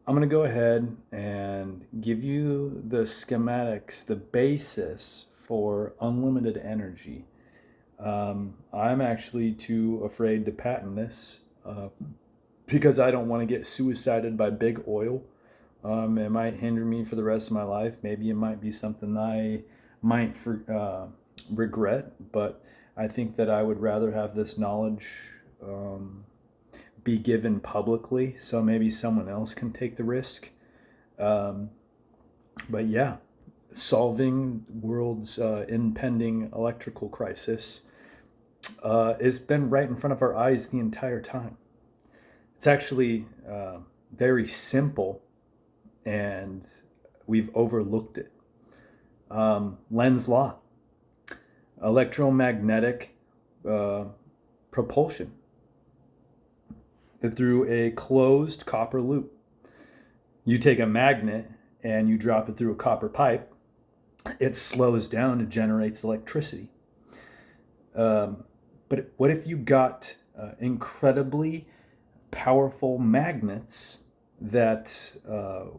I'm going to go ahead and give you the schematics, the basis for unlimited energy. I'm actually too afraid to patent this because I don't want to get suicided by big oil. It might hinder me for the rest of my life. Maybe it might be something I might regret, but I think that I would rather have this knowledge be given publicly, so maybe someone else can take the risk. Um, but yeah, solving the world's impending electrical crisis has been right in front of our eyes the entire time. It's actually very simple, and we've overlooked it. Lenz's law, electromagnetic propulsion through a closed copper loop. You take a magnet and you drop it through a copper pipe, it slows down and generates electricity. But what if you got incredibly powerful magnets that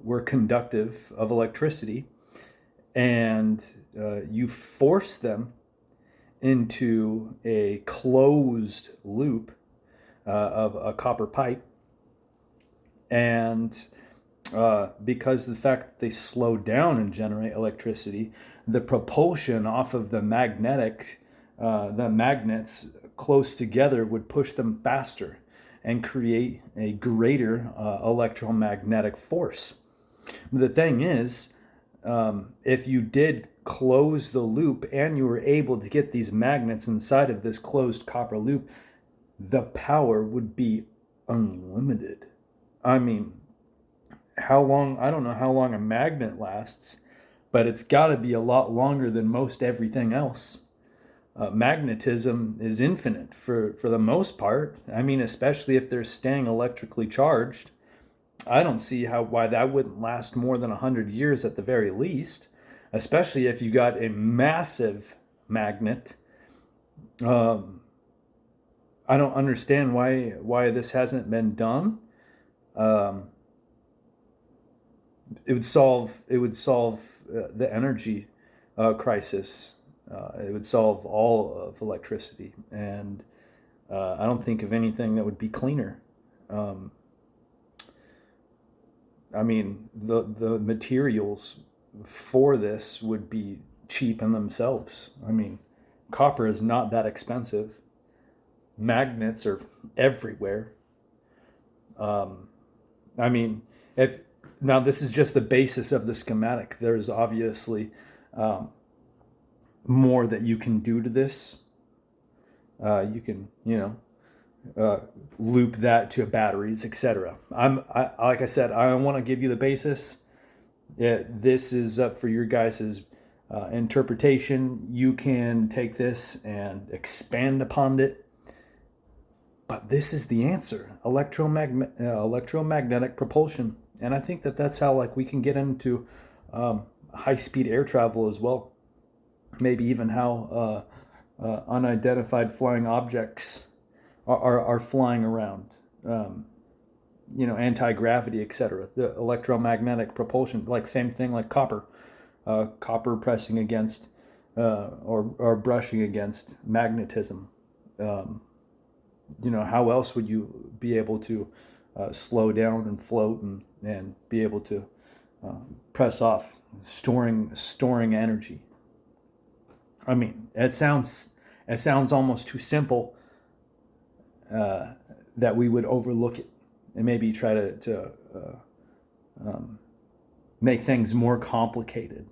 were conductive of electricity, and you force them into a closed loop of a copper pipe, and because of the fact that they slow down and generate electricity, the propulsion off of the magnets close together would push them faster and create a greater electromagnetic force. The thing is, if you did close the loop and you were able to get these magnets inside of this closed copper loop, the power would be unlimited. I mean, how long? I don't know how long a magnet lasts, but it's got to be a lot longer than most everything else. Magnetism is infinite for the most part. I mean, especially if they're staying electrically charged. I don't see why that wouldn't last more than 100 years at the very least, especially if you got a massive magnet. I don't understand why this hasn't been done. It would solve the energy crisis. It would solve all of electricity, and I don't think of anything that would be cleaner. I mean, the materials for this would be cheap in themselves. I mean, copper is not that expensive. Magnets are everywhere. I mean, if now this is just the basis of the schematic. There's obviously more that you can do to this. You can, loop that to batteries, etc. Like I said, I want to give you the basis. This is up for your guys' interpretation. You can take this and expand upon it. But this is the answer: electromagnetic propulsion. And I think that's how we can get into high-speed air travel as well. Maybe even how unidentified flying objects are flying around. Anti-gravity, etc. The electromagnetic propulsion, same thing like copper. Copper pressing against or brushing against magnetism. How else would you be able to slow down and float and be able to press off, storing energy? I mean, it sounds almost too simple that we would overlook it and maybe try to make things more complicated.